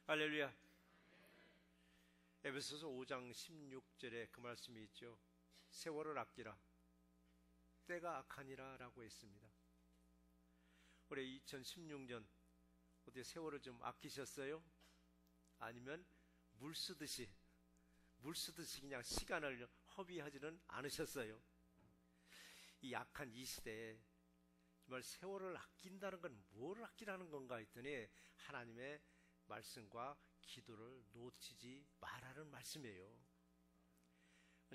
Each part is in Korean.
할렐루야. 에베소서 5장 16절에 그 말씀이 있죠. 세월을 아끼라, 때가 악하니라 라고 했습니다. 올해 2016년 어떻게 세월을 좀 아끼셨어요? 아니면 물 쓰듯이 그냥 시간을 허비하지는 않으셨어요? 이 악한 이 시대에 정말 세월을 아낀다는 건 뭘 아끼라는 건가 했더니 하나님의 말씀과 기도를 놓치지 말라는 말씀이에요.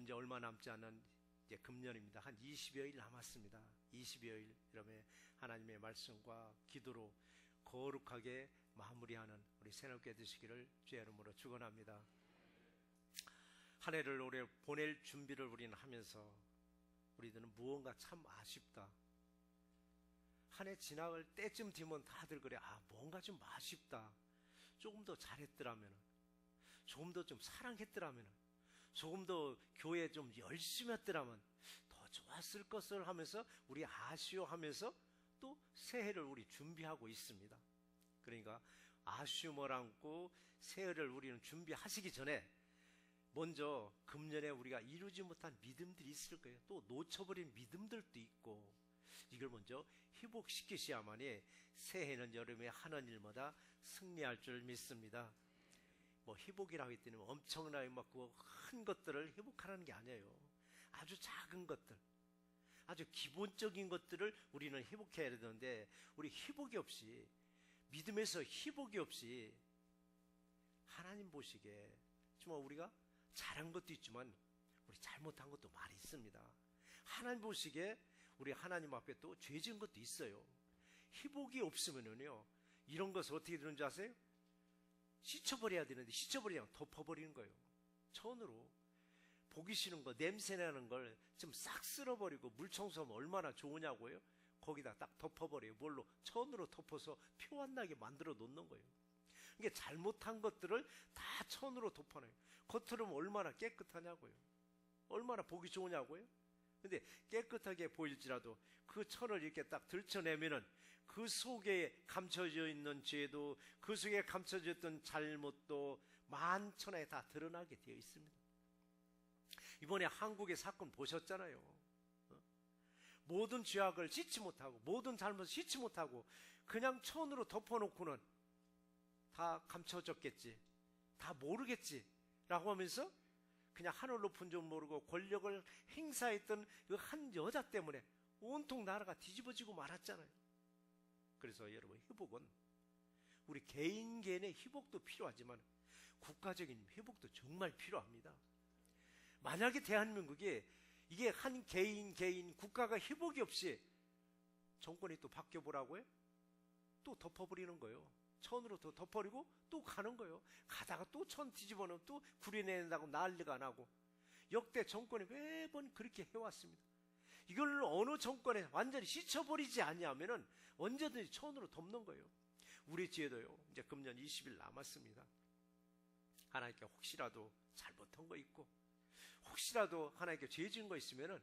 이제 얼마 남지 않은 이제 금년입니다. 한 20여일 남았습니다. 20여일 이러면 하나님의 말씀과 기도로 거룩하게 마무리하는 우리 새롭게 되시기를 주의 이름으로 축원합니다. 한 해를 올해 보낼 준비를 우리는 하면서 우리들은 무언가 참 아쉽다. 한 해 지나갈 때쯤 되면 다들 그래. 뭔가 좀 아쉽다. 조금 더 잘했더라면, 조금 더 좀 사랑했더라면, 조금 더 교회 좀 열심히 했더라면 더 좋았을 것을 하면서 우리 아쉬워하면서 또 새해를 우리 준비하고 있습니다. 그러니까 아쉬움을 안고 새해를 우리는 준비하시기 전에 먼저 금년에 우리가 이루지 못한 믿음들이 있을 거예요. 또 놓쳐버린 믿음들도 있고, 이걸 먼저 회복시키셔야만이 새해는 여름에 하는 일마다 승리할 줄 믿습니다. 회복이라고 했더니 엄청나게 큰 것들을 회복하라는 게 아니에요. 아주 작은 것들, 아주 기본적인 것들을 우리는 회복해야 되는데, 우리 회복이 없이, 믿음에서 회복이 없이 하나님 보시기에 정말 우리가 잘한 것도 있지만 우리 잘못한 것도 많이 있습니다. 하나님 보시기에 우리 하나님 앞에 또 죄 지은 것도 있어요. 회복이 없으면요, 이런 것을 어떻게 되는지 아세요? 씻어버려야 되는데 씻어버리면 덮어버리는 거예요. 천으로. 보기 싫은 거, 냄새나는 걸 좀 싹 쓸어버리고 물 청소하면 얼마나 좋으냐고요. 거기다 딱 덮어버려요. 뭘로? 천으로 덮어서 표 안 나게 만들어 놓는 거예요. 그러니까 잘못한 것들을 다 천으로 덮어놔요. 겉으로는 얼마나 깨끗하냐고요. 얼마나 보기 좋으냐고요. 근데 깨끗하게 보일지라도 그 천을 이렇게 딱 들춰내면은 그 속에 감춰져 있는 죄도, 그 속에 감춰져 있던 잘못도 만천하에 다 드러나게 되어 있습니다. 이번에 한국의 사건 보셨잖아요. 모든 죄악을 씻지 못하고, 모든 잘못을 씻지 못하고 그냥 천으로 덮어놓고는 다 감춰졌겠지, 다 모르겠지 라고 하면서 그냥 하늘 높은 줄 모르고 권력을 행사했던 그 한 여자 때문에 온통 나라가 뒤집어지고 말았잖아요. 그래서 여러분, 회복은 우리 개인의 회복도 필요하지만 국가적인 회복도 정말 필요합니다. 만약에 대한민국이 이게 한 개인 국가가 회복이 없이 정권이 또 바뀌어보라고요? 또 덮어버리는 거예요. 천으로 더 덮어버리고 또 가는 거예요. 가다가 또 천 뒤집어놓으면 또 구려낸다고 난리가 나고, 역대 정권이 매번 그렇게 해왔습니다. 이걸 어느 정권에 완전히 씻어버리지 않냐면은 언제든지 천으로 덮는 거예요. 우리 지혜도요, 이제 금년 20일 남았습니다. 하나님께 혹시라도 잘못한 거 있고, 혹시라도 하나님께 죄 지은 거 있으면은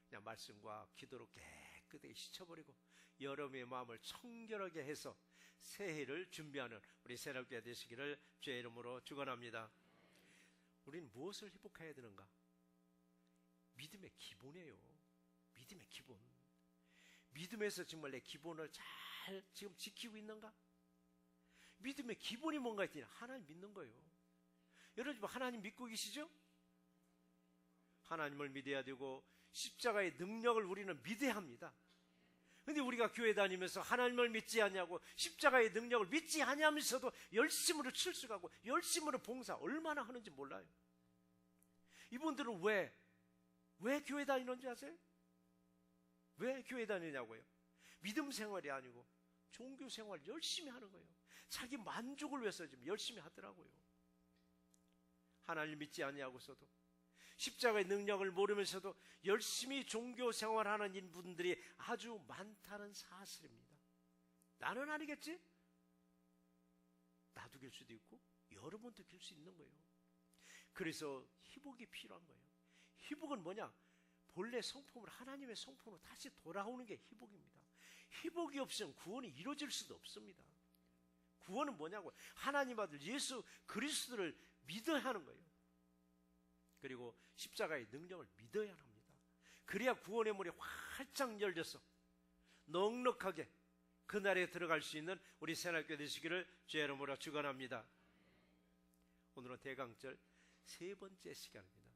그냥 말씀과 기도로 깨끗하게 씻어버리고 여러분의 마음을 청결하게 해서 새해를 준비하는 우리 새롭게 되시기를 주의 이름으로 축원합니다. 우리는 무엇을 회복해야 되는가? 믿음의 기본이에요. 믿음의 기본. 믿음에서 정말 내 기본을 잘 지금 지키고 있는가? 믿음의 기본이 뭔가 했더니 하나님 믿는 거예요. 여러분 하나님 믿고 계시죠? 하나님을 믿어야 되고 십자가의 능력을 우리는 믿어야 합니다. 근데 우리가 교회 다니면서 하나님을 믿지 않냐고, 십자가의 능력을 믿지 않냐면서도 열심으로 출석하고 열심으로 봉사 얼마나 하는지 몰라요. 이분들은 왜 교회 다니는지 아세요? 왜 교회 다니냐고요? 믿음 생활이 아니고 종교 생활 열심히 하는 거예요. 자기 만족을 위해서 지금 열심히 하더라고요. 하나님 믿지 않냐고서도, 십자가의 능력을 모르면서도 열심히 종교 생활하는 인분들이 아주 많다는 사실입니다. 나는 아니겠지? 나도 길 수도 있고 여러분도 길 수 있는 거예요. 그래서 회복이 필요한 거예요. 회복은 뭐냐? 본래 성품으로, 하나님의 성품으로 다시 돌아오는 게 회복입니다. 회복이 없으면 구원이 이루어질 수도 없습니다. 구원은 뭐냐고? 하나님 아들 예수 그리스도를 믿어야 하는 거예요. 그리고 십자가의 능력을 믿어야 합니다. 그래야 구원의 문이 활짝 열려서 넉넉하게 그날에 들어갈 수 있는 우리 새날교회 되시기를 주의 이름으로 축원합니다. 오늘은 대강절 세 번째 시간입니다.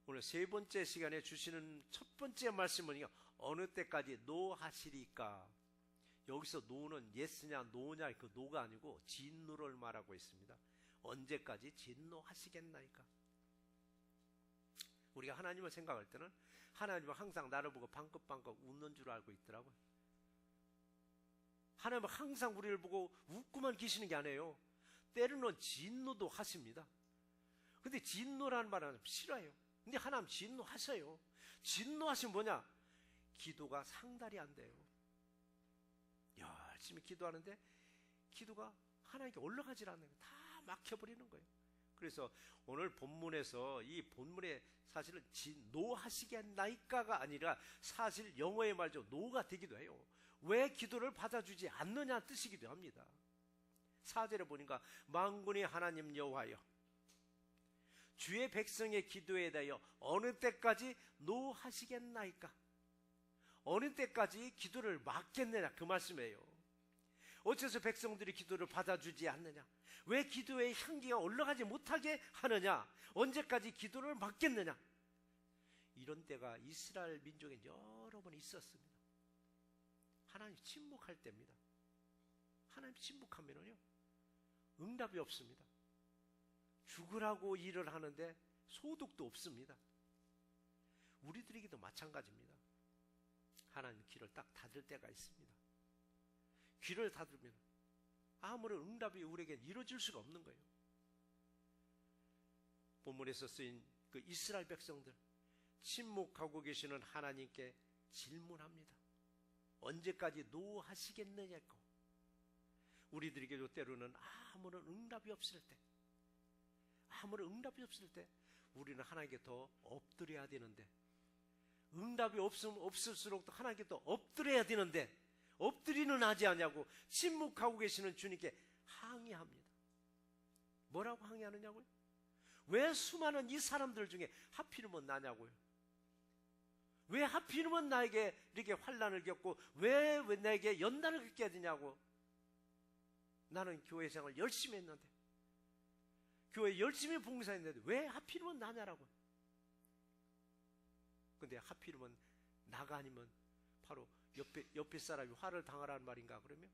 오늘 세 번째 시간에 주시는 첫 번째 말씀은요, 어느 때까지 노하시리까? 여기서 노는 예스냐 노냐 그 노가 아니고 진노를 말하고 있습니다. 언제까지 진노하시겠나이까? 우리가 하나님을 생각할 때는 하나님은 항상 나를 보고 방긋방긋 웃는 줄 알고 있더라고요. 하나님은 항상 우리를 보고 웃고만 계시는 게 아니에요. 때로는 진노도 하십니다. 근데 진노라는 말은 싫어요. 근데 하나님 진노하셔요. 진노하시면 뭐냐? 기도가 상달이 안 돼요. 열심히 기도하는데 기도가 하나님께 올라가질 않는 거예요. 다 막혀버리는 거예요. 그래서 오늘 본문에서 이 본문에 사실은 진노하시겠나이까가 아니라 사실 영어의 말죠. 노가 되기도 해요. 왜 기도를 받아주지 않느냐 뜻이기도 합니다. 4절에 보니까 만군의 하나님 여호와여 주의 백성의 기도에 대하여 어느 때까지 노하시겠나이까? 어느 때까지 기도를 막겠느냐 그 말씀이에요. 어째서 백성들이 기도를 받아주지 않느냐? 왜 기도의 향기가 올라가지 못하게 하느냐? 언제까지 기도를 막겠느냐? 이런 때가 이스라엘 민족에 여러 번 있었습니다. 하나님 침묵할 때입니다. 하나님 침묵하면요 응답이 없습니다. 죽으라고 일을 하는데 소득도 없습니다. 우리들에게도 마찬가지입니다. 하나님 귀를 딱 닫을 때가 있습니다. 귀를 닫으면 아무런 응답이 우리에게 이루어질 수가 없는 거예요. 본문에서 쓰인 그 이스라엘 백성들 침묵하고 계시는 하나님께 질문합니다. 언제까지 노하시겠느냐고. 우리들에게도 때로는 아무런 응답이 없을 때 우리는 하나님께 더 엎드려야 되는데, 응답이 없을수록 또 하나님께 더 엎드려야 되는데 엎드리는 하지 않냐고 침묵하고 계시는 주님께 항의합니다. 뭐라고 항의하느냐고요? 왜 수많은 이 사람들 중에 하필이면 나냐고요? 왜 하필이면 나에게 이렇게 환난을 겪고 왜 나에게 연단을 겪게 되냐고. 나는 교회 생활 열심히 했는데, 교회 열심히 봉사했는데 왜 하필이면 나냐라고. 근데 하필이면 나가 아니면 바로 옆에 사람이 화를 당하라는 말인가 그러면?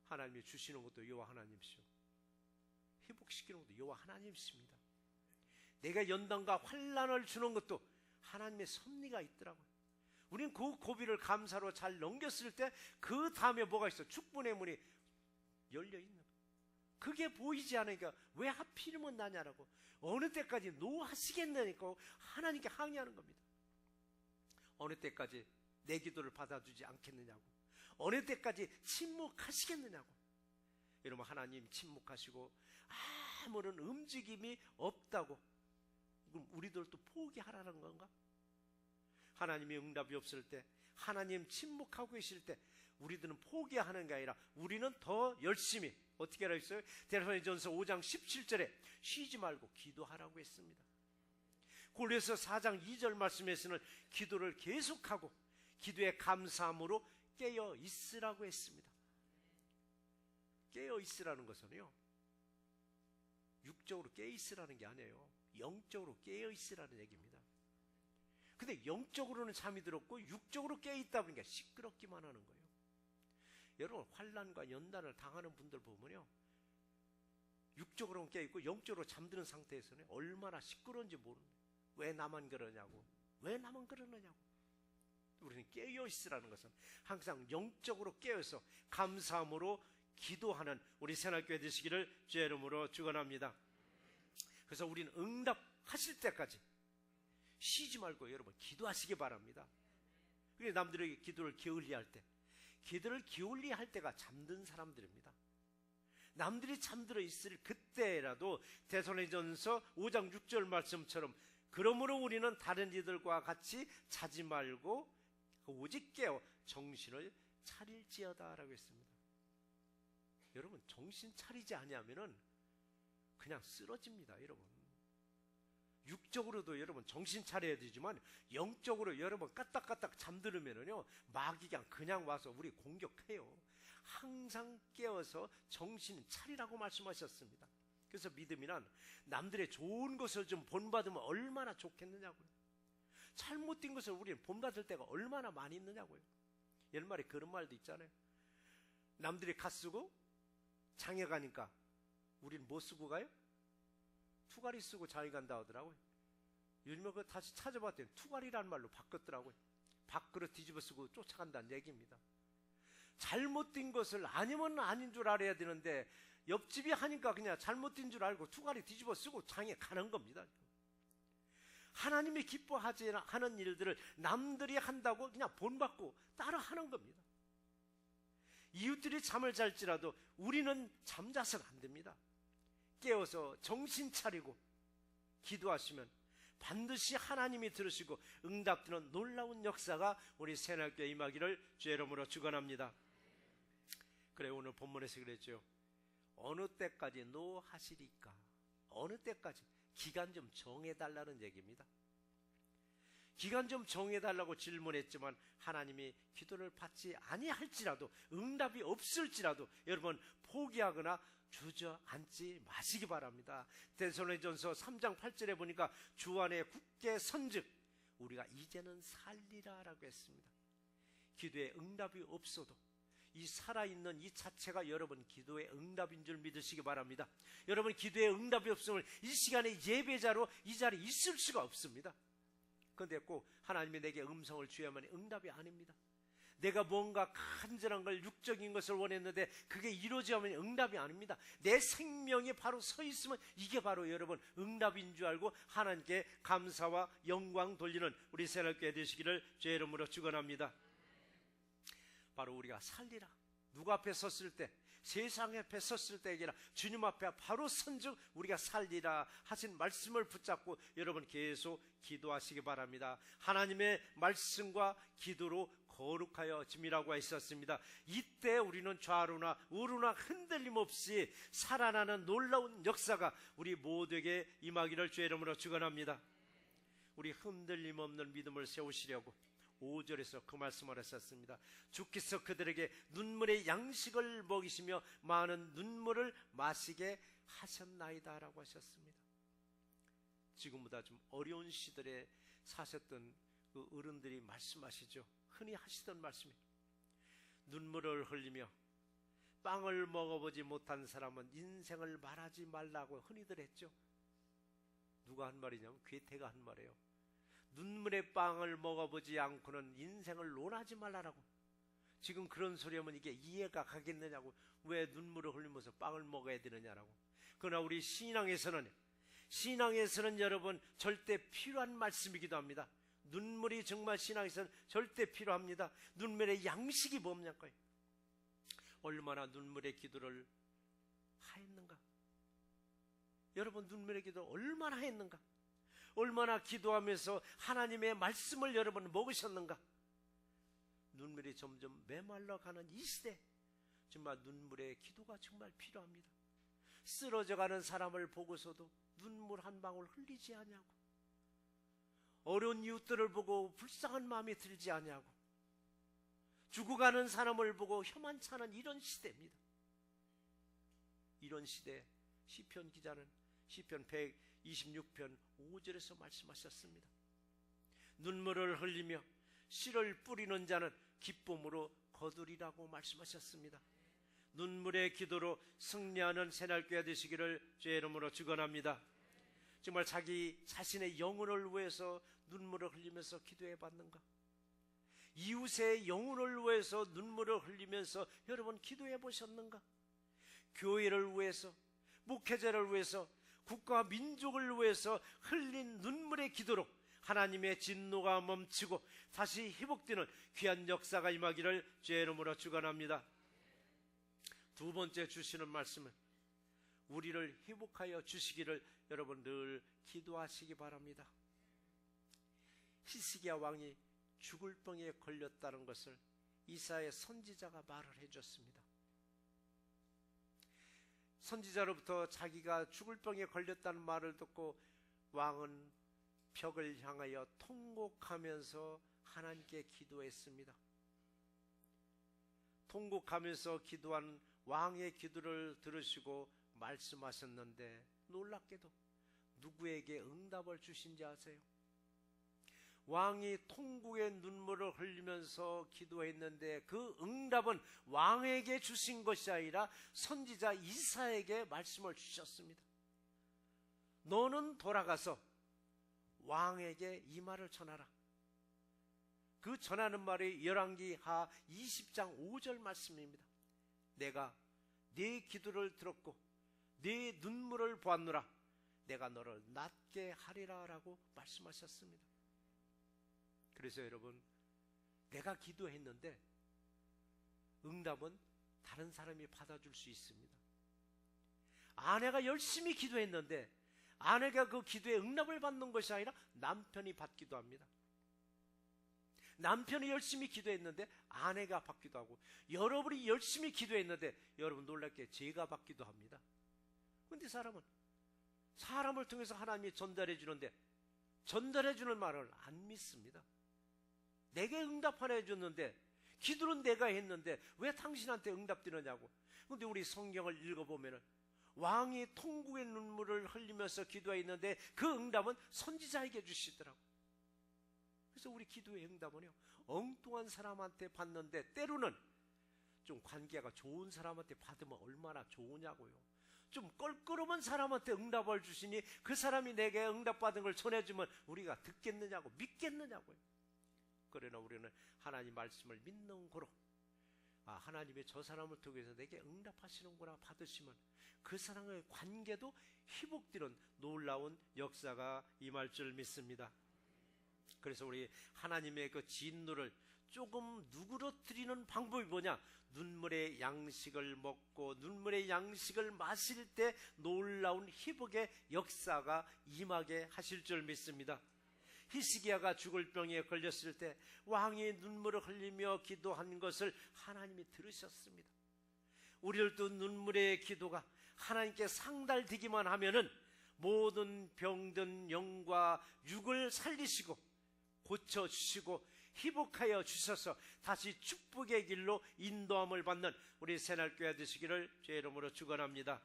하나님이 주시는 것도 여호와 하나님이시오. 회복시키는 것도 여호와 하나님이십니다. 내가 연단과 환난을 주는 것도 하나님의 섭리가 있더라고요. 우리는 그 고비를 감사로 잘 넘겼을 때 그 다음에 뭐가 있어? 축복의 문이 열려있는 거예요. 그게 보이지 않으니까 왜 하필이면 나냐라고. 어느 때까지 노하시겠느냐고 하나님께 항의하는 겁니다. 어느 때까지 내 기도를 받아주지 않겠느냐고. 어느 때까지 침묵하시겠느냐고. 여러분, 하나님 침묵하시고 아무런 움직임이 없다고 그럼 우리들도 포기하라는 건가? 하나님이 응답이 없을 때, 하나님 침묵하고 계실 때 우리들은 포기하는 게 아니라 우리는 더 열심히 어떻게 하라고 했어요? 데살로니가전서 5장 17절에 쉬지 말고 기도하라고 했습니다. 골로새 4장 2절 말씀에서는 기도를 계속하고 기도에 감사함으로 깨어 있으라고 했습니다. 깨어 있으라는 것은요, 육적으로 깨어 있으라는 게 아니에요. 영적으로 깨어 있으라는 얘기입니다. 근데 영적으로는 잠이 들었고 육적으로 깨어 있다 보니까 시끄럽기만 하는 거예요. 여러분, 환난과 연단을 당하는 분들 보면요, 육적으로는 깨어 있고 영적으로 잠드는 상태에서는 얼마나 시끄러운지 모르는 거예요. 왜 나만 그러냐고, 왜 나만 그러느냐고. 우리는 깨어 있으라는 것은 항상 영적으로 깨어서 감사함으로 기도하는 우리 새날교회 되시기를 주의 이름으로 축원합니다. 그래서 우리는 응답하실 때까지 쉬지 말고 여러분 기도하시기 바랍니다. 그게 남들에게 기도를 게을리할 때, 기도를 게을리할 때가 잠든 사람들입니다. 남들이 잠들어 있을 그때라도 데살로니가전서 5장 6절 말씀처럼 그러므로 우리는 다른 이들과 같이 자지 말고 오직 깨어 정신을 차릴지어다 라고 했습니다. 여러분 정신 차리지 아니하면은 그냥 쓰러집니다. 여러분 육적으로도 여러분 정신 차려야 되지만 영적으로 여러분 까딱까딱 잠들으면은요 마귀가 그냥 와서 우리 공격해요. 항상 깨어서 정신 차리라고 말씀하셨습니다. 그래서 믿음이란 남들의 좋은 것을 좀 본받으면 얼마나 좋겠느냐고요. 잘못된 것을 우리는 본받을 때가 얼마나 많이 있느냐고요. 옛말에 그런 말도 있잖아요. 남들이 갓 쓰고 장에 가니까 우리는 뭐 쓰고 가요? 투가리 쓰고 장에 간다 하더라고요. 요즘에 그거 다시 찾아봤더니 투가리라는 말로 바꿨더라고요. 밥그릇 뒤집어 쓰고 쫓아간다는 얘기입니다. 잘못된 것을 아니면 아닌 줄 알아야 되는데 옆집이 하니까 그냥 잘못된 줄 알고 투가리 뒤집어 쓰고 장에 가는 겁니다. 하나님이 기뻐하지 않은 일들을 남들이 한다고 그냥 본받고 따라 하는 겁니다. 이웃들이 잠을 잘지라도 우리는 잠자서는 안 됩니다. 깨어서 정신 차리고 기도하시면 반드시 하나님이 들으시고 응답되는 놀라운 역사가 우리 새날교회 임하기를 주의 이름으로 축원합니다. 그래 오늘 본문에서 그랬죠. 어느 때까지 노하시리까? 어느 때까지? 기간 좀 정해달라는 얘기입니다. 기간 좀 정해달라고 질문했지만 하나님이 기도를 받지 아니할지라도 응답이 없을지라도 여러분 포기하거나 주저앉지 마시기 바랍니다. 데살로니가전서 3장 8절에 보니까 주 안에 굳게 선즉 우리가 이제는 살리라 라고 했습니다. 기도에 응답이 없어도 이 살아있는 이 자체가 여러분 기도의 응답인 줄 믿으시기 바랍니다. 여러분 기도의 응답이 없으면 이 시간에 예배자로 이 자리에 있을 수가 없습니다. 그런데 꼭 하나님이 내게 음성을 주야만 응답이 아닙니다. 내가 뭔가 간절한 걸 육적인 것을 원했는데 그게 이루어지면 응답이 아닙니다. 내 생명이 바로 서 있으면 이게 바로 여러분 응답인 줄 알고 하나님께 감사와 영광 돌리는 우리 새날교회 되시기를 주의 이름으로 축원합니다. 바로 우리가 살리라. 누구 앞에 섰을 때, 세상 앞에 섰을 때가 아니라 주님 앞에 바로 선즉 우리가 살리라 하신 말씀을 붙잡고 여러분 계속 기도하시기 바랍니다. 하나님의 말씀과 기도로 거룩하여 짐이라고 했었습니다. 이때 우리는 좌로나 우로나 흔들림 없이 살아나는 놀라운 역사가 우리 모두에게 임하기를 주의 이름으로 축원합니다. 우리 흔들림 없는 믿음을 세우시려고 5절에서 그 말씀을 했었습니다. 주께서 그들에게 눈물의 양식을 먹이시며 많은 눈물을 마시게 하셨나이다 라고 하셨습니다. 지금보다 좀 어려운 시절에 사셨던 그 어른들이 말씀하시죠. 흔히 하시던 말씀이에요. 눈물을 흘리며 빵을 먹어보지 못한 사람은 인생을 말하지 말라고 흔히들 했죠. 누가 한 말이냐면 괴테가 한 말이에요. 눈물의 빵을 먹어보지 않고는 인생을 논하지 말라라고. 지금 그런 소리 하면 이게 이해가 가겠느냐고. 왜 눈물을 흘리면서 빵을 먹어야 되느냐라고. 그러나 우리 신앙에서는 여러분 절대 필요한 말씀이기도 합니다. 눈물이 정말 신앙에서는 절대 필요합니다. 눈물의 양식이 뭡니까? 얼마나 눈물의 기도를 하였는가? 여러분 눈물의 기도를 얼마나 했는가? 얼마나 기도하면서 하나님의 말씀을 여러분 먹으셨는가? 눈물이 점점 메말라가는 이 시대 정말 눈물의 기도가 정말 필요합니다. 쓰러져가는 사람을 보고서도 눈물 한 방울 흘리지 아니하고 어려운 이웃들을 보고 불쌍한 마음이 들지 아니하고 죽어가는 사람을 보고 혐한찮은 이런 시대입니다. 이런 시대에 시편 기자는 시편 126편 5절에서 말씀하셨습니다. 눈물을 흘리며 씨를 뿌리는 자는 기쁨으로 거두리라고 말씀하셨습니다. 눈물의 기도로 승리하는 새날교회 되시기를 주의 이름으로 축원합니다. 정말 자기 자신의 영혼을 위해서 눈물을 흘리면서 기도해 봤는가? 이웃의 영혼을 위해서 눈물을 흘리면서 여러분 기도해 보셨는가? 교회를 위해서, 목회자를 위해서, 국가 민족을 위해서 흘린 눈물의 기도로 하나님의 진노가 멈추고 다시 회복되는 귀한 역사가 임하기를 주의 이름으로 축원합니다. 두 번째 주시는 말씀은 우리를 회복하여 주시기를 여러분 늘 기도하시기 바랍니다. 히스기야 왕이 죽을 병에 걸렸다는 것을 이사야 선지자가 말을 해줬습니다. 선지자로부터 자기가 죽을 병에 걸렸다는 말을 듣고 왕은 벽을 향하여 통곡하면서 하나님께 기도했습니다. 통곡하면서 기도한 왕의 기도를 들으시고 말씀하셨는데 놀랍게도 누구에게 응답을 주신지 아세요? 왕이 통곡의 눈물을 흘리면서 기도했는데 그 응답은 왕에게 주신 것이 아니라 선지자 이사야에게 말씀을 주셨습니다. 너는 돌아가서 왕에게 이 말을 전하라. 그 전하는 말이 열왕기하 20장 5절 말씀입니다. 내가 네 기도를 들었고 네 눈물을 보았노라. 내가 너를 낫게 하리라 라고 말씀하셨습니다. 그래서 여러분, 내가 기도했는데 응답은 다른 사람이 받아줄 수 있습니다. 아내가 열심히 기도했는데 아내가 그 기도에 응답을 받는 것이 아니라 남편이 받기도 합니다. 남편이 열심히 기도했는데 아내가 받기도 하고, 여러분이 열심히 기도했는데 여러분 놀랍게 제가 받기도 합니다. 그런데 사람을 통해서 하나님이 전달해 주는데 전달해 주는 말을 안 믿습니다. 내게 응답하라 해줬는데, 기도는 내가 했는데 왜 당신한테 응답되느냐고. 그런데 우리 성경을 읽어보면 왕이 통곡의 눈물을 흘리면서 기도했는데 그 응답은 선지자에게 주시더라고. 그래서 우리 기도의 응답은요, 엉뚱한 사람한테 받는데 때로는 좀 관계가 좋은 사람한테 받으면 얼마나 좋으냐고요. 좀 껄끄러운 사람한테 응답을 주시니 그 사람이 내게 응답받은 걸 전해주면 우리가 듣겠느냐고, 믿겠느냐고요. 그러나 우리는 하나님 말씀을 믿는 고로, 하나님이 저 사람을 통해서 내게 응답하시는구나 받으시면 그 사람의 관계도 회복되는 놀라운 역사가 임할 줄 믿습니다. 그래서 우리 하나님의 그 진노를 조금 누그러뜨리는 방법이 뭐냐? 눈물의 양식을 먹고 눈물의 양식을 마실 때 놀라운 회복의 역사가 임하게 하실 줄 믿습니다. 히스기야가 죽을 병에 걸렸을 때 왕이 눈물을 흘리며 기도한 것을 하나님이 들으셨습니다. 우리들도 눈물의 기도가 하나님께 상달되기만 하면은 모든 병든 영과 육을 살리시고 고쳐주시고 회복하여 주셔서 다시 축복의 길로 인도함을 받는 우리 새날교회 되시기를 주의 이름으로 축원합니다.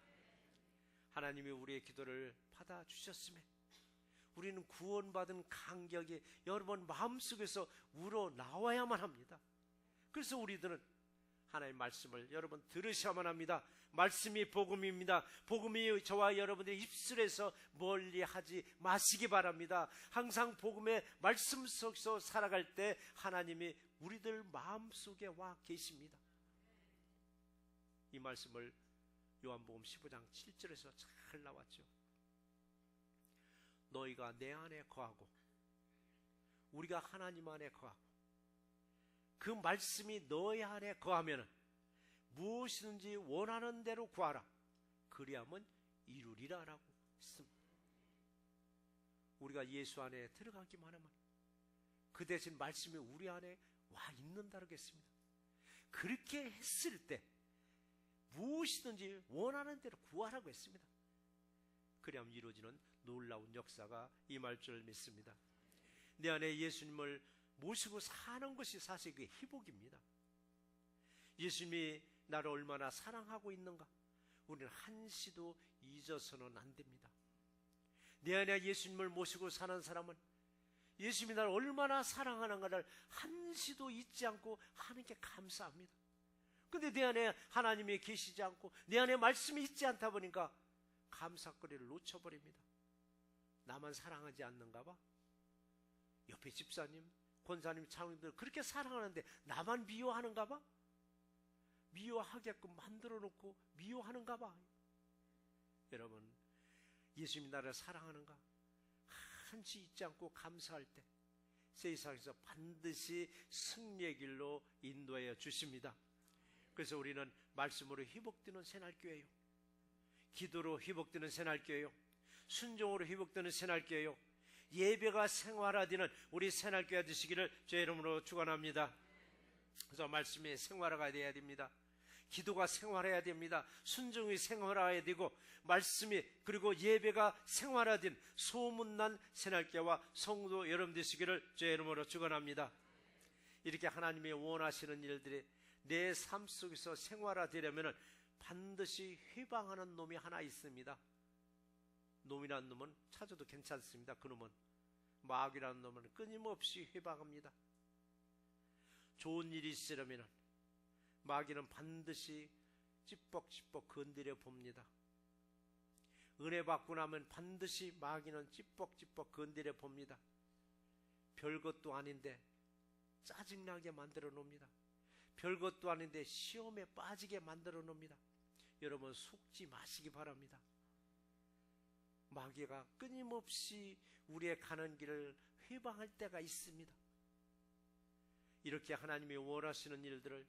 하나님이 우리의 기도를 받아주셨음에 우리는 구원받은 감격이 여러분 마음속에서 우러나와야만 합니다. 그래서 우리들은 하나님의 말씀을 여러분 들으셔야만 합니다. 말씀이 복음입니다. 복음이 저와 여러분들의 입술에서 멀리하지 마시기 바랍니다. 항상 복음의 말씀 속에서 살아갈 때 하나님이 우리들 마음속에 와 계십니다. 이 말씀을 요한복음 15장 7절에서 잘 나왔죠. 너희가 내 안에 거하고 우리가 하나님 안에 거하고 그 말씀이 너희 안에 거하면 무엇이든지 원하는 대로 구하라. 그리하면 이루리라 라고 했습니다. 우리가 예수 안에 들어가기만 하면 그 대신 말씀이 우리 안에 와 있는다고 했습니다. 그렇게 했을 때 무엇이든지 원하는 대로 구하라고 했습니다. 그리하면 이루어지는 놀라운 역사가 임할 줄 믿습니다. 내 안에 예수님을 모시고 사는 것이 사실 그게 회복입니다. 예수님이 나를 얼마나 사랑하고 있는가 우리는 한시도 잊어서는 안 됩니다. 내 안에 예수님을 모시고 사는 사람은 예수님이 나를 얼마나 사랑하는가를 한시도 잊지 않고 하나님께 감사합니다. 그런데 내 안에 하나님이 계시지 않고 내 안에 말씀이 있지 않다 보니까 감사거리를 놓쳐버립니다. 나만 사랑하지 않는가 봐. 옆에 집사님, 권사님, 장로님들 그렇게 사랑하는데 나만 미워하는가 봐. 미워하게끔 만들어 놓고 미워하는가 봐. 여러분, 예수님이 나를 사랑하는가 한치 잊지 않고 감사할 때 세상에서 반드시 승리의 길로 인도하여 주십니다. 그래서 우리는 말씀으로 회복되는 새날교회요, 기도로 회복되는 새날교회요, 순종으로 회복되는 새날교회요, 예배가 생활화되는 우리 새날교회 되시기를 주의 이름으로 축원합니다. 그래서 말씀이 생활화가 되어야 됩니다. 기도가 생활해야 됩니다. 순종이 생활해야 되고 말씀이 그리고 예배가 생활화된 소문난 새날개와 성도 여러분 되시기를 주의 이름으로 축원합니다. 이렇게 하나님이 원하시는 일들이 내 삶 속에서 생활화되려면 반드시 회방하는 놈이 하나 있습니다. 놈이라는 놈은 찾아도 괜찮습니다. 그 놈은 마귀라는 놈은 끊임없이 회방합니다. 좋은 일이 있으려면 마귀는 반드시 찌뻑찌뻑 건드려 봅니다. 은혜 받고 나면 반드시 마귀는 찌뻑찌뻑 건드려 봅니다. 별것도 아닌데 짜증나게 만들어 놓습니다. 별것도 아닌데 시험에 빠지게 만들어 놓습니다. 여러분 속지 마시기 바랍니다. 마귀가 끊임없이 우리의 가는 길을 회방할 때가 있습니다. 이렇게 하나님이 원하시는 일들을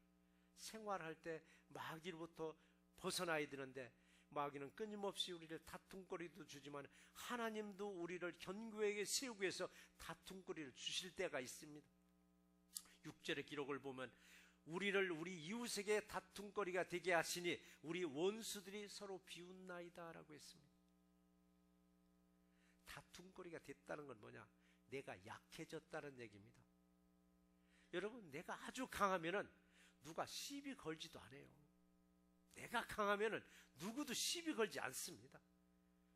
생활할 때 마귀로부터 벗어나야 되는데 마귀는 끊임없이 우리를 다툼거리도 주지만 하나님도 우리를 견고하게 세우기 위해서 다툼거리를 주실 때가 있습니다. 6절의 기록을 보면 우리를 우리 이웃에게 다툼거리가 되게 하시니 우리 원수들이 서로 비웃나이다 라고 했습니다. 다툼거리가 됐다는 건 뭐냐? 내가 약해졌다는 얘기입니다. 여러분 내가 아주 강하면은 누가 시비 걸지도 않아요. 내가 강하면은 누구도 시비 걸지 않습니다.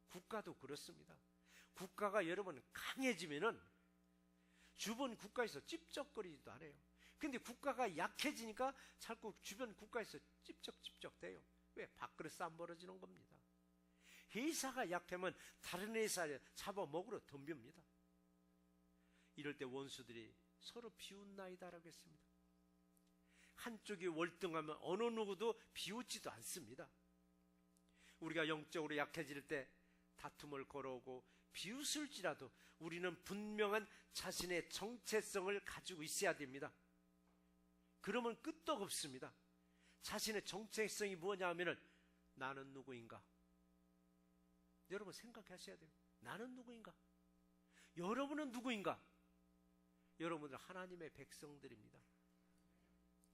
국가도 그렇습니다. 국가가 여러분 강해지면은 주변 국가에서 찝쩍거리지도 않아요. 근데 국가가 약해지니까 자꾸 주변 국가에서 찝쩍찝쩍 돼요. 왜? 밥그릇 싸움 벌어지는 겁니다. 회사가 약하면 다른 회사에 잡아먹으러 덤빕니다. 이럴 때 원수들이 서로 비웃나이다라고 했습니다. 한쪽이 월등하면 어느 누구도 비웃지도 않습니다. 우리가 영적으로 약해질 때 다툼을 걸어오고 비웃을지라도 우리는 분명한 자신의 정체성을 가지고 있어야 됩니다. 그러면 끄떡없습니다. 자신의 정체성이 뭐냐 하면은 나는 누구인가? 여러분 생각하셔야 돼요. 나는 누구인가? 여러분은 누구인가? 여러분들 하나님의 백성들입니다.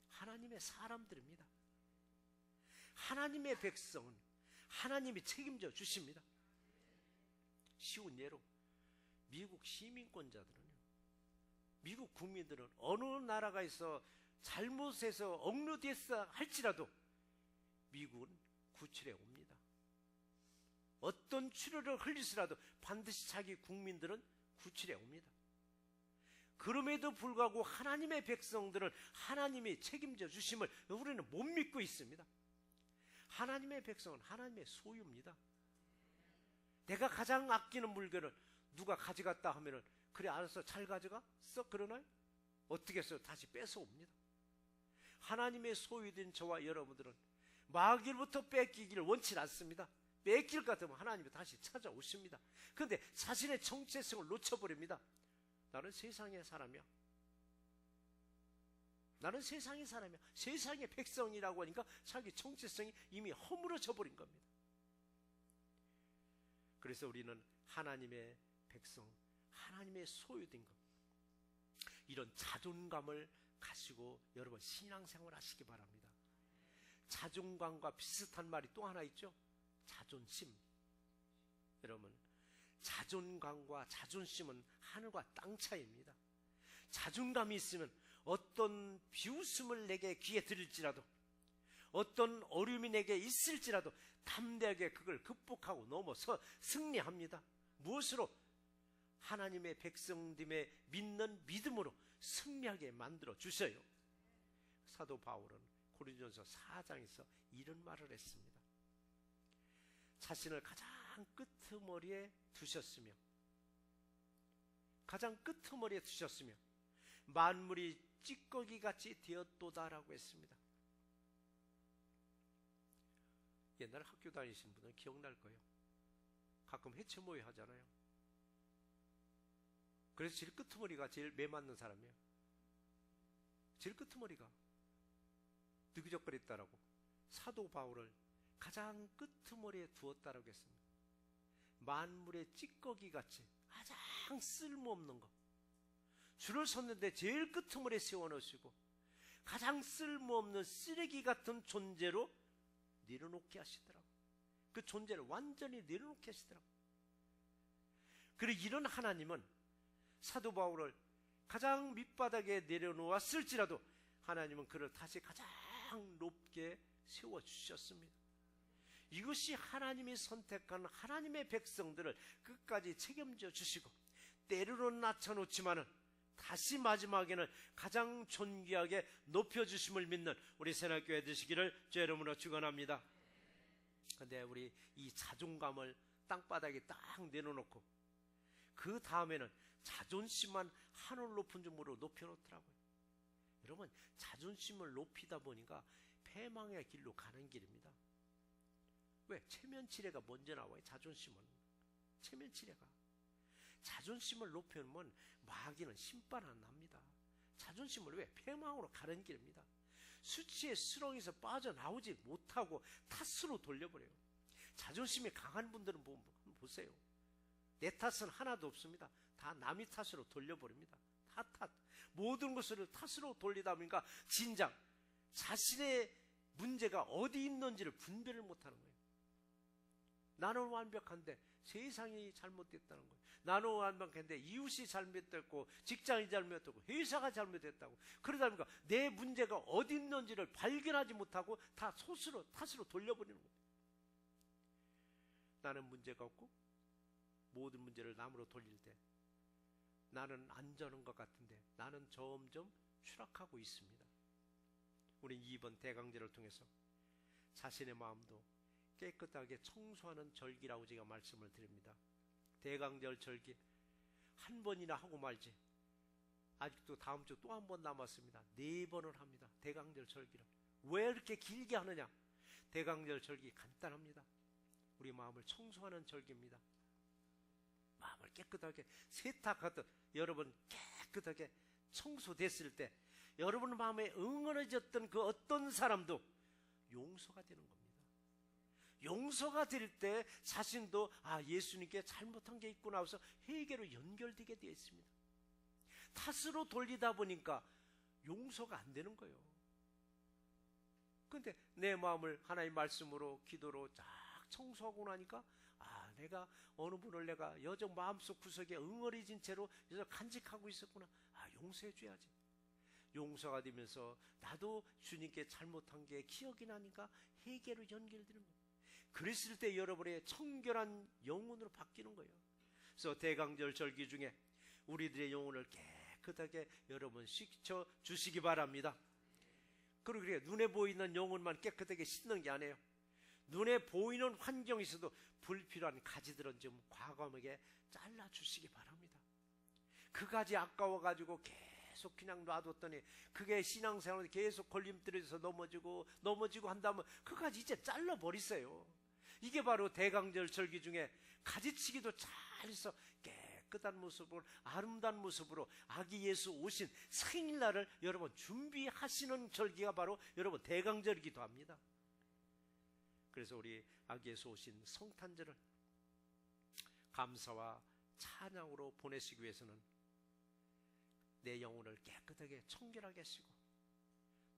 하나님의 사람들입니다. 하나님의 백성은 하나님이 책임져 주십니다. 쉬운 예로 미국 시민권자들은요, 미국 국민들은 어느 나라가에서 잘못해서 억류됐어 할지라도 미국은 구출해 옵니다. 어떤 출혈을 흘리시라도 반드시 자기 국민들은 구출해 옵니다. 그럼에도 불구하고 하나님의 백성들은 하나님이 책임져 주심을 우리는 못 믿고 있습니다. 하나님의 백성은 하나님의 소유입니다. 내가 가장 아끼는 물건을 누가 가져갔다 하면은 그래 알아서 잘 가져가? 썩 그러나요? 어떻게 해서 다시 뺏어옵니다. 하나님의 소유된 저와 여러분들은 마귀로부터 뺏기기를 원치 않습니다. 뺏길 것 같으면 하나님이 다시 찾아오십니다. 그런데 자신의 정체성을 놓쳐버립니다. 나는 세상의 사람이야. 나는 세상의 사람이야. 세상의 백성이라고 하니까 자기 정체성이 이미 허물어져 버린 겁니다. 그래서 우리는 하나님의 백성, 하나님의 소유된 것, 이런 자존감을 가지고 여러분 신앙생활 하시기 바랍니다. 자존감과 비슷한 말이 또 하나 있죠. 자존심. 여러분 자존감과 자존심은 하늘과 땅 차이입니다. 자존감이 있으면 어떤 비웃음을 내게 귀에 들일지라도 어떤 어려움이 내게 있을지라도 담대하게 그걸 극복하고 넘어서 승리합니다. 무엇으로? 하나님의 백성됨에 믿는 믿음으로 승리하게 만들어 주셔요. 사도 바울은 고린도전서 4장에서 이런 말을 했습니다. 자신을 가장 끄트머리에 두셨으며 만물이 찌꺼기같이 되었도다라고 했습니다. 옛날에 학교 다니신 분은 기억날 거예요. 가끔 해체 모의 하잖아요. 그래서 제일 끄트머리가 제일 매 맞는 사람이에요. 제일 끄트머리가 느그적거렸다라고 사도 바울을 가장 끄트머리에 두었다라고 했습니다. 만물의 찌꺼기같이 가장 쓸모없는 것, 줄을 섰는데 제일 끄트머리에 세워놓으시고 가장 쓸모없는 쓰레기 같은 존재로 내려놓게 하시더라고요. 그 존재를 완전히 내려놓게 하시더라고요. 그리고 이런 하나님은 사도 바울을 가장 밑바닥에 내려놓았을지라도 하나님은 그를 다시 가장 높게 세워주셨습니다. 이것이 하나님이 선택한 하나님의 백성들을 끝까지 책임져 주시고, 때로는 낮춰놓지만은 다시 마지막에는 가장 존귀하게 높여주심을 믿는 우리 새날교회 되시기를 주 이름으로 축원합니다. 근데 우리 이 자존감을 땅바닥에 딱 내려놓고 그 다음에는 자존심만 하늘 높은 점으로 높여놓더라고요. 여러분, 자존심을 높이다 보니까 패망의 길로 가는 길입니다. 왜? 체면치레가 먼저 나와요. 자존심은 체면치레가. 자존심을 높여놓으면 마귀는 심판 안 납니다. 자존심을 왜? 패망으로 가는 길입니다. 수치의 수렁에서 빠져나오지 못하고 탓으로 돌려버려요. 자존심이 강한 분들은 보세요. 내 탓은 하나도 없습니다. 다 남의 탓으로 돌려버립니다. 다 탓. 모든 것을 탓으로 돌리다 보니까 진작 자신의 문제가 어디 있는지를 분별을 못하는 거예요. 나는 완벽한데 세상이 잘못됐다는 거예요. 나는 완벽한데 이웃이 잘못됐고, 직장이 잘못됐고, 회사가 잘못됐다고. 그러다 보니까 내 문제가 어디 있는지를 발견하지 못하고 다 탓으로 돌려버리는 거예요. 나는 문제가 없고 모든 문제를 남으로 돌릴 때 나는 안전한 것 같은데 나는 점점 추락하고 있습니다. 우리 이번 대강제를 통해서 자신의 마음도 깨끗하게 청소하는 절기라고 제가 말씀을 드립니다. 대강절 절기 한 번이나 하고 말지. 아직도 다음 주 또 한 번 남았습니다. 4번을 합니다. 대강절 절기를. 왜 이렇게 길게 하느냐? 대강절 절기 간단합니다. 우리 마음을 청소하는 절기입니다. 마음을 깨끗하게 세탁하듯 여러분 깨끗하게 청소됐을 때 여러분 마음에 응어려졌던 그 어떤 사람도 용서가 되는 겁니다. 용서가 될 때 자신도 예수님께 잘못한 게 있구나 해서 회개로 연결되게 되어 있습니다. 탓으로 돌리다 보니까 용서가 안 되는 거예요. 그런데 내 마음을 하나님 말씀으로 기도로 쫙 청소하고 나니까 내가 어느 분을 내가 여정 마음속 구석에 응어리진 채로 여정 간직하고 있었구나. 용서해 줘야지. 용서가 되면서 나도 주님께 잘못한 게 기억이 나니까 회개로 연결되는 거예요. 그랬을 때 여러분의 청결한 영혼으로 바뀌는 거예요. 그래서 대강절 절기 중에 우리들의 영혼을 깨끗하게 여러분 씻겨 주시기 바랍니다. 그리고 그래 눈에 보이는 영혼만 깨끗하게 씻는 게 아니에요. 눈에 보이는 환경에서도 불필요한 가지들은 좀 과감하게 잘라주시기 바랍니다. 그 가지 아까워가지고 계속 그냥 놔뒀더니 그게 신앙생활에 계속 걸림돌에서 넘어지고 한다면 그 가지 이제 잘라버리세요. 이게 바로 대강절 절기 중에 가지치기도 잘해서 깨끗한 모습으로 아름다운 모습으로 아기 예수 오신 생일날을 여러분 준비하시는 절기가 바로 여러분 대강절이기도 합니다. 그래서 우리 아기 예수 오신 성탄절을 감사와 찬양으로 보내시기 위해서는 내 영혼을 깨끗하게 청결하게 하시고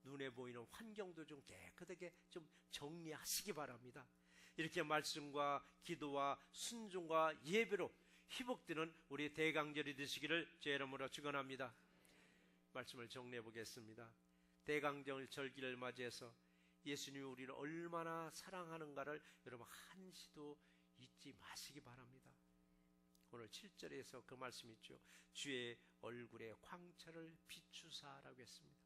눈에 보이는 환경도 좀 깨끗하게 좀 정리하시기 바랍니다. 이렇게 말씀과 기도와 순종과 예배로 회복되는 우리 대강절이 되시기를 제 이름으로 축원합니다. 말씀을 정리해 보겠습니다. 대강절 절기를 맞이해서 예수님이 우리를 얼마나 사랑하는가를 여러분 한시도 잊지 마시기 바랍니다. 오늘 7절에서 그 말씀이 있죠. 주의 얼굴에 광채를 비추사라고 했습니다.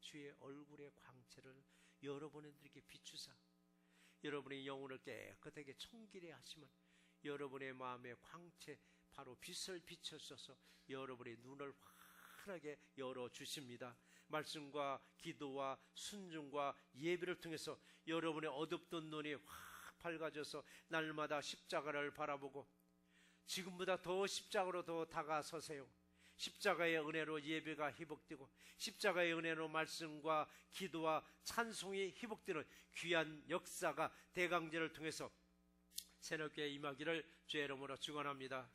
주의 얼굴의 광채를 여러분들에게 비추사 여러분의 영혼을 깨끗하게 청결히 하시면 여러분의 마음의 광채 바로 빛을 비춰셔서 여러분의 눈을 환하게 열어주십니다. 말씀과 기도와 순종과 예배를 통해서 여러분의 어둡던 눈이 확 밝아져서 날마다 십자가를 바라보고 지금보다 더 십자가로 더 다가서세요. 십자가의 은혜로 예배가 회복되고 십자가의 은혜로 말씀과 기도와 찬송이 회복되는 귀한 역사가 대강제를 통해서 새롭게 임하기를 주의 이름으로 축원합니다.